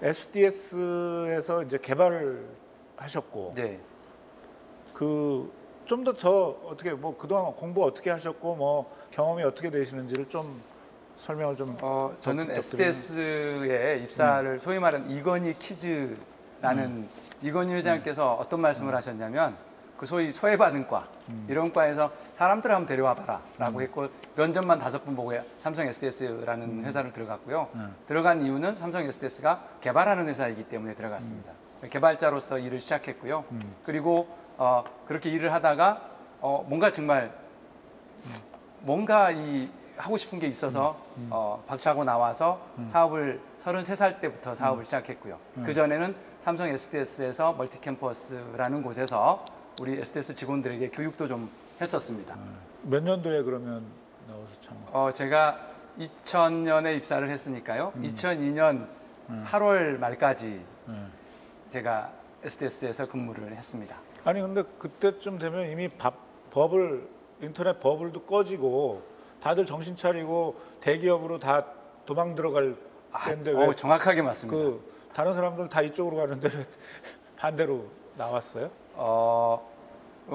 SDS에서 이제 개발을 하셨고, 네. 그 좀 더 어떻게 뭐 그동안 공부 어떻게 하셨고 뭐 경험이 어떻게 되시는지를 좀 설명을 좀. 저는 SDS에 입사를 소위 말하는 이건희 키즈라는 이건희 회장님께서 어떤 말씀을 하셨냐면 그 소위 소외받은 과 이런 과에서 사람들 한번 데려와 봐라라고 했고 면접만 5번 보고 삼성 SDS라는 회사를 들어갔고요. 들어간 이유는 삼성 SDS가 개발하는 회사이기 때문에 들어갔습니다. 개발자로서 일을 시작했고요. 그리고 그렇게 일을 하다가 뭔가 정말 뭔가 하고 싶은 게 있어서 박차고 나와서 사업을 33살 때부터 사업을 시작했고요. 그전에는 삼성 SDS에서 멀티캠퍼스라는 곳에서 우리 SDS 직원들에게 교육도 좀 했었습니다. 몇 년도에 그러면 나와서 참? 제가 2000년에 입사를 했으니까요. 2002년 8월 말까지 제가 SDS에서 근무를 했습니다. 아니 근데 그때쯤 되면 이미 인터넷 버블도 꺼지고 다들 정신 차리고 대기업으로 다 도망 들어갈 때인데 왜 정확하게 맞습니다. 그 다른 사람들 다 이쪽으로 가는데 왜 반대로 나왔어요?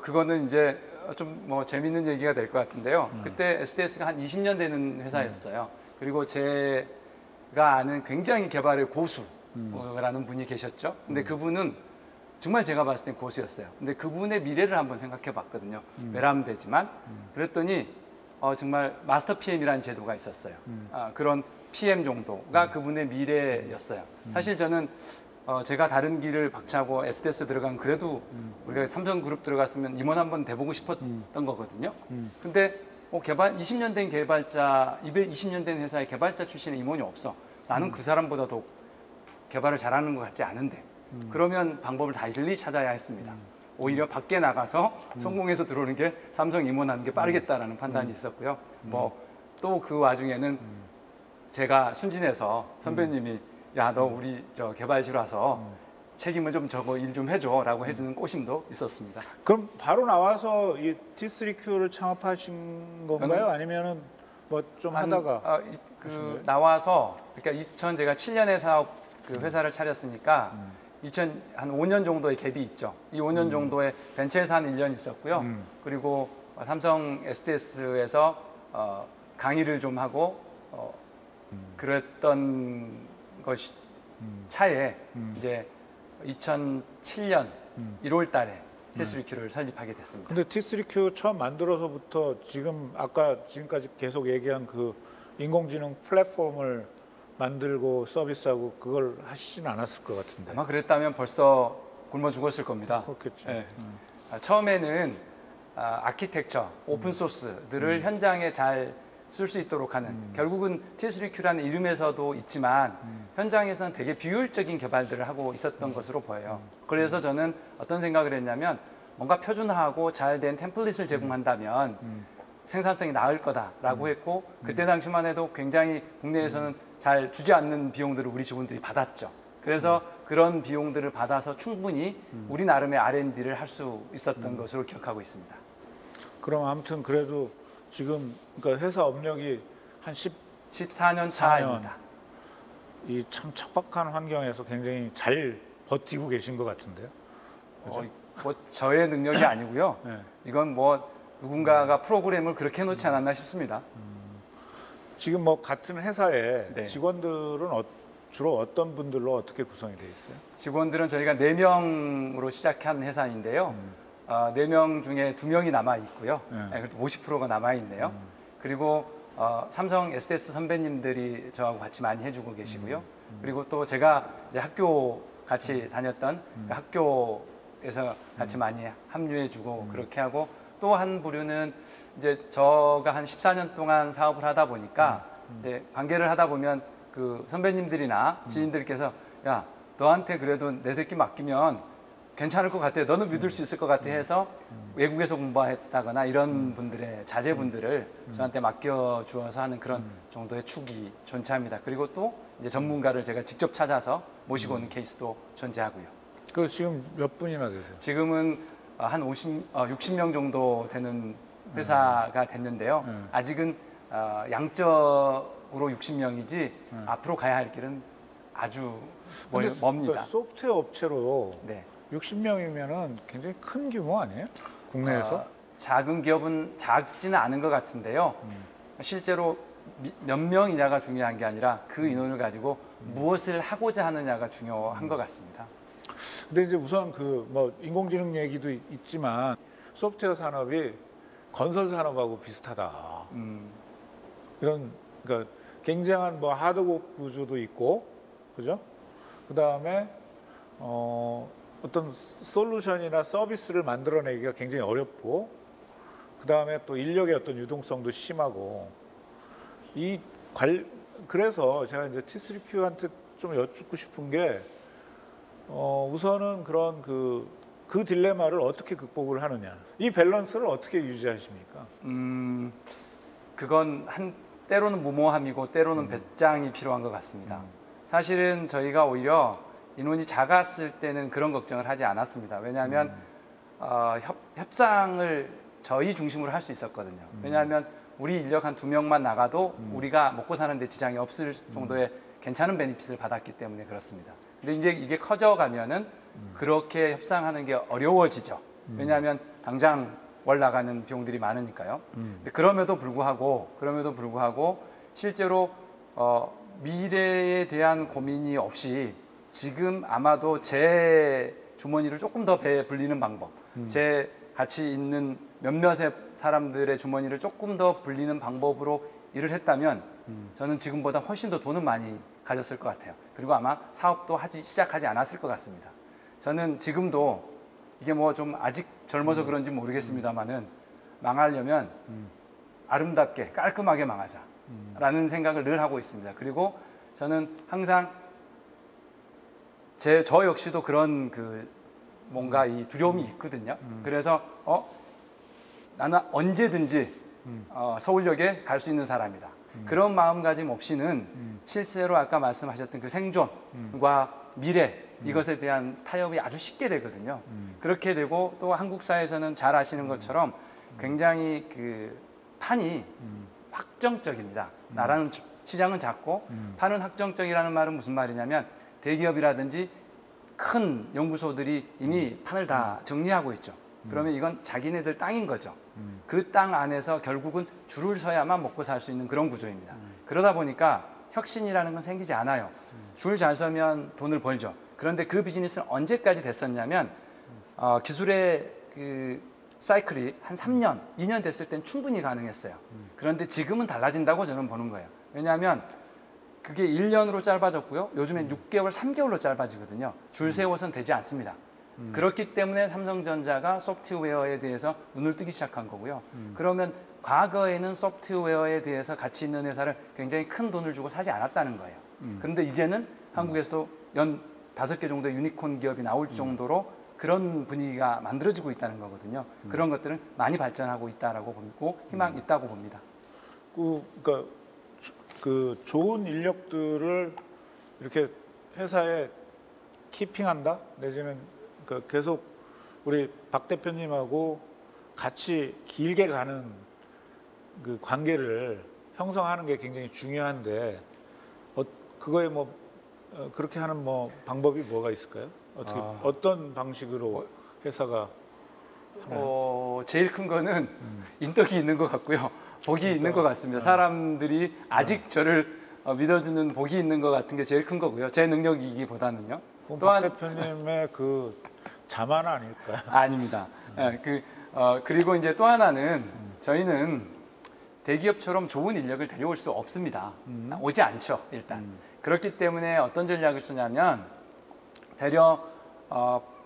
그거는 이제 좀 뭐 재밌는 얘기가 될 것 같은데요. 그때 SDS가 한 20년 되는 회사였어요. 그리고 제가 아는 굉장히 개발의 고수라는 분이 계셨죠. 근데 그분은 정말 제가 봤을 땐 고수였어요. 근데 그분의 미래를 한번 생각해 봤거든요. 외람되지만 그랬더니 정말 마스터 PM이라는 제도가 있었어요. 그런 PM 정도가 그분의 미래였어요. 사실 저는 제가 다른 길을 박차고 SDS 들어간 그래도 우리가 삼성그룹 들어갔으면 임원 한번 돼보고 싶었던 거거든요. 근데 20년 된 개발자, 20년 된 회사의 개발자 출신의 임원이 없어. 나는 그 사람보다 더 개발을 잘하는 것 같지 않은데 그러면 방법을 달리 찾아야 했습니다. 오히려 밖에 나가서 성공해서 들어오는 게 삼성 임원하는 게 빠르겠다라는 판단이 있었고요. 또 그 와중에는 제가 순진해서 선배님이 야, 너 우리 개발실 와서 책임을 좀 져고 일 좀 해줘라고 해주는 꼬심도 있었습니다. 그럼 바로 나와서 이 T3Q를 창업하신 건가요? 아니면은 뭐 좀 하다가 나와서 그러니까 제가 7년에 사업 회사를 차렸으니까 한 5년 정도의 갭이 있죠. 이 5년 정도의 벤처에서 한 1년 있었고요. 그리고 삼성 SDS에서 강의를 좀 하고 그랬던 것이 차에 이제 2007년 1월 달에 T3Q를 설립하게 됐습니다. 근데 T3Q 처음 만들어서부터 지금까지 계속 얘기한 그 인공지능 플랫폼을 만들고 서비스하고 그걸 하시진 않았을 것 같은데. 아마 그랬다면 벌써 굶어 죽었을 겁니다. 그렇겠죠. 네. 처음에는 아키텍처, 오픈소스들을 현장에 잘 쓸 수 있도록 하는 결국은 T3Q라는 이름에서도 있지만 현장에서는 되게 비효율적인 개발들을 하고 있었던 것으로 보여요. 그래서 저는 어떤 생각을 했냐면 뭔가 표준화하고 잘 된 템플릿을 제공한다면 생산성이 나을 거다라고 했고 그때 당시만 해도 굉장히 국내에서는 잘 주지 않는 비용들을 우리 직원들이 받았죠. 그래서 그런 비용들을 받아서 충분히 우리 나름의 R&D를 할 수 있었던 것으로 기억하고 있습니다. 그럼 아무튼 그래도 지금 그러니까 회사 업력이 한 14년 차입니다. 이 참 척박한 환경에서 굉장히 잘 버티고 계신 것 같은데요. 뭐 저의 능력이 아니고요. 네. 이건 뭐 누군가가 프로그램을 그렇게 해놓지 않았나 싶습니다. 지금 뭐 같은 회사에 네. 직원들은 주로 어떤 분들로 어떻게 구성이 돼 있어요? 직원들은 저희가 4명으로 시작한 회사인데요. 4명 중에 2명이 남아 있고요. 그래도 50%가 남아 있네요. 그리고 삼성 SDS 선배님들이 저하고 같이 많이 해주고 계시고요. 그리고 또 제가 이제 학교 같이 다녔던 그 학교에서 같이 많이 합류해주고 그렇게 하고 또 한 부류는 이제 저가 한 14년 동안 사업을 하다 보니까 이제 관계를 하다 보면 그 선배님들이나 지인들께서 야, 너한테 그래도 내 새끼 맡기면 괜찮을 것 같아. 너는 믿을 수 있을 것 같아 해서 외국에서 공부했다거나 이런 분들의 자제분들을 저한테 맡겨주어서 하는 그런 정도의 축이 존재합니다. 그리고 또 이제 전문가를 제가 직접 찾아서 모시고 오는 케이스도 존재하고요. 그 지금 몇 분이나 되세요? 지금은 한 60명 정도 되는 회사가 됐는데요. 아직은 양적으로 60명이지 앞으로 가야 할 길은 아주 멉니다. 그러니까 소프트웨어 업체로 네. 60명이면은 굉장히 큰 규모 아니에요? 국내에서? 작은 기업은 작지는 않은 것 같은데요. 실제로 몇 명이냐가 중요한 게 아니라 그 인원을 가지고 무엇을 하고자 하느냐가 중요한 것 같습니다. 근데 이제 우선 그 뭐 인공지능 얘기도 있지만 소프트웨어 산업이 건설 산업하고 비슷하다. 이런 그러니까 굉장한 뭐 하드웨어 구조도 있고, 그죠? 그 다음에 어떤 솔루션이나 서비스를 만들어내기가 굉장히 어렵고, 그 다음에 또 인력의 어떤 유동성도 심하고, 그래서 제가 이제 T3Q한테 좀 여쭙고 싶은 게, 우선은 그런 그 딜레마를 어떻게 극복을 하느냐, 이 밸런스를 어떻게 유지하십니까? 그건 때로는 무모함이고 때로는 배짱이 필요한 것 같습니다. 사실은 저희가 오히려 인원이 작았을 때는 그런 걱정을 하지 않았습니다. 왜냐하면 협상을 저희 중심으로 할 수 있었거든요. 왜냐하면 우리 인력 한 2명만 나가도 우리가 먹고 사는데 지장이 없을 정도의 괜찮은 베니핏을 받았기 때문에 그렇습니다. 근데 이제 이게 커져가면은 그렇게 협상하는 게 어려워지죠. 왜냐하면 당장 월 나가는 비용들이 많으니까요. 근데 그럼에도 불구하고 실제로 미래에 대한 고민이 없이 지금 아마도 제 주머니를 조금 더 배에 불리는 방법, 제 같이 있는 몇몇의 사람들의 주머니를 조금 더 불리는 방법으로 일을 했다면 저는 지금보다 훨씬 더 돈은 많이 가졌을 것 같아요. 그리고 아마 사업도 시작하지 않았을 것 같습니다. 저는 지금도 이게 뭐 좀 아직 젊어서 그런지 모르겠습니다만은 망하려면 아름답게 깔끔하게 망하자라는 생각을 늘 하고 있습니다. 그리고 저는 항상 저 역시도 그런 뭔가 이 두려움이 있거든요. 그래서 나는 언제든지 서울역에 갈 수 있는 사람이다. 그런 마음가짐 없이는 실제로 아까 말씀하셨던 그 생존과 미래 이것에 대한 타협이 아주 쉽게 되거든요. 그렇게 되고 또 한국 사회에서는 잘 아시는 것처럼 굉장히 그 판이 확정적입니다. 나라는 시장은 작고 판은 확정적이라는 말은 무슨 말이냐면 대기업이라든지 큰 연구소들이 이미 판을 다 정리하고 있죠. 그러면 이건 자기네들 땅인 거죠. 그 땅 안에서 결국은 줄을 서야만 먹고 살 수 있는 그런 구조입니다. 그러다 보니까 혁신이라는 건 생기지 않아요. 줄 잘 서면 돈을 벌죠. 그런데 그 비즈니스는 언제까지 됐었냐면 기술의 그 사이클이 한 3년, 2년 됐을 땐 충분히 가능했어요. 그런데 지금은 달라진다고 저는 보는 거예요. 왜냐하면 그게 1년으로 짧아졌고요. 요즘엔 6개월, 3개월로 짧아지거든요. 줄 세워서는 되지 않습니다. 그렇기 때문에 삼성전자가 소프트웨어에 대해서 눈을 뜨기 시작한 거고요. 그러면 과거에는 소프트웨어에 대해서 가치 있는 회사를 굉장히 큰 돈을 주고 사지 않았다는 거예요. 그런데 이제는 한국에서도 연 5개 정도의 유니콘 기업이 나올 정도로 그런 분위기가 만들어지고 있다는 거거든요. 그런 것들은 많이 발전하고 있다라고 보고 희망이 있다고 봅니다. 그러니까 그 좋은 인력들을 이렇게 회사에 키핑한다 내지는 계속 우리 박 대표님하고 같이 길게 가는 그 관계를 형성하는 게 굉장히 중요한데 그거에 뭐 그렇게 하는 뭐 방법이 뭐가 있을까요? 어떤 방식으로 회사가 하나요? 제일 큰 거는 인덕이 있는 것 같고요. 복이 있는 것 같습니다. 사람들이 아직 저를 믿어주는 복이 있는 것 같은 게 제일 큰 거고요. 제 능력이기보다는요. 박 대표님의 그 자만 아닐까요? 아닙니다. 그리고 이제 또 하나는 저희는 대기업처럼 좋은 인력을 데려올 수 없습니다. 오지 않죠, 일단. 그렇기 때문에 어떤 전략을 쓰냐면 대려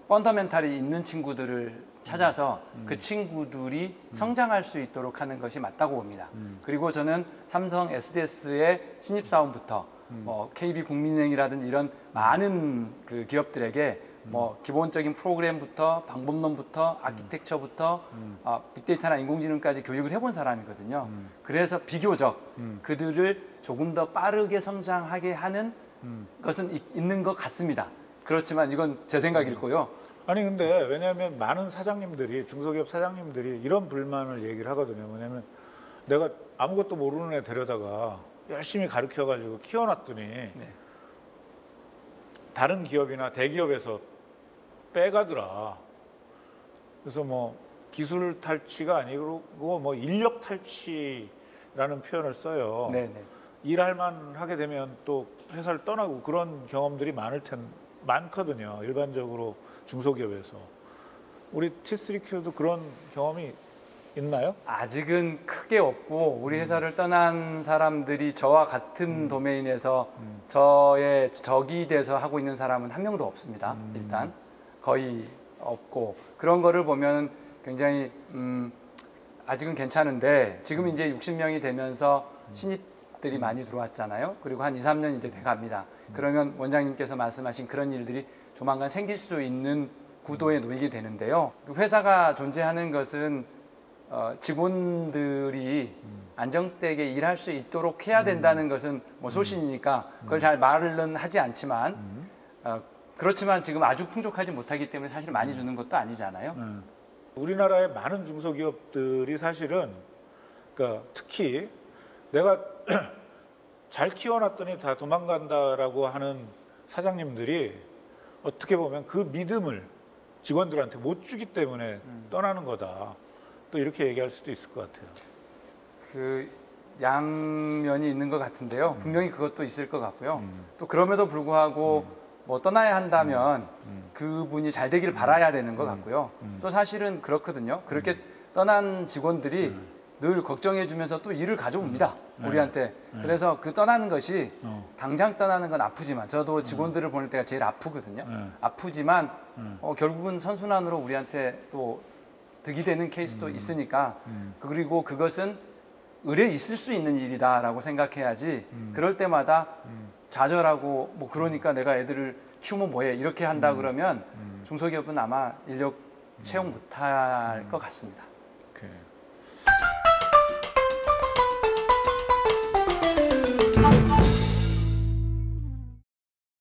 펀더멘탈이 있는 친구들을 찾아서 그 친구들이 성장할 수 있도록 하는 것이 맞다고 봅니다. 그리고 저는 삼성 SDS의 신입사원부터 뭐 KB국민은행이라든지 이런 많은 그 기업들에게 뭐 기본적인 프로그램부터 방법론부터 아키텍처부터 빅데이터나 인공지능까지 교육을 해본 사람이거든요. 그래서 비교적 그들을 조금 더 빠르게 성장하게 하는 것은 있는 것 같습니다. 그렇지만 이건 제 생각이고요. 아니 근데 왜냐하면 많은 사장님들이 중소기업 사장님들이 이런 불만을 얘기를 하거든요. 뭐냐면 내가 아무것도 모르는 애 데려다가 열심히 가르쳐가지고 키워놨더니 다른 기업이나 대기업에서 빼가더라. 그래서 뭐 기술 탈취가 아니고 뭐 인력 탈취라는 표현을 써요. 네네. 일할 만하게 되면 또 회사를 떠나고 그런 경험들이 많거든요. 일반적으로 중소기업에서. 우리 T3Q도 그런 경험이 있나요? 아직은 크게 없고 우리 회사를 떠난 사람들이 저와 같은 도메인에서 저의 적이 돼서 하고 있는 사람은 한 명도 없습니다. 일단 거의 없고 그런 거를 보면 굉장히 아직은 괜찮은데 지금 이제 60명이 되면서 신입들이 많이 들어왔잖아요. 그리고 한 2, 3년 이제 돼갑니다. 그러면 원장님께서 말씀하신 그런 일들이 조만간 생길 수 있는 구도에 놓이게 되는데요. 회사가 존재하는 것은 직원들이 안정되게 일할 수 있도록 해야 된다는 것은 뭐 소신이니까 그걸 잘 말은 하지 않지만 그렇지만 지금 아주 풍족하지 못하기 때문에 사실 많이 주는 것도 아니잖아요. 우리나라의 많은 중소기업들이 사실은 그러니까 특히 내가 잘 키워놨더니 다 도망간다라고 하는 사장님들이 어떻게 보면 그 믿음을 직원들한테 못 주기 때문에 떠나는 거다. 또 이렇게 얘기할 수도 있을 것 같아요. 그 양면이 있는 것 같은데요. 분명히 그것도 있을 것 같고요. 또 그럼에도 불구하고 뭐 떠나야 한다면 그분이 잘 되기를 바라야 되는 것 같고요. 또 사실은 그렇거든요. 그렇게 떠난 직원들이 늘 걱정해 주면서 또 일을 가져옵니다. 우리한테. 그래서 그 떠나는 것이 당장 떠나는 건 아프지만 저도 직원들을 보낼 때가 제일 아프거든요. 아프지만 결국은 선순환으로 우리한테 또 득이 되는 케이스도 있으니까 그리고 그것은 의뢰 있을 수 있는 일이다라고 생각해야지 그럴 때마다 좌절하고 뭐 그러니까 내가 애들을 키우면 뭐해 이렇게 한다 그러면 중소기업은 아마 인력 채용 못할 것 같습니다. 오케이.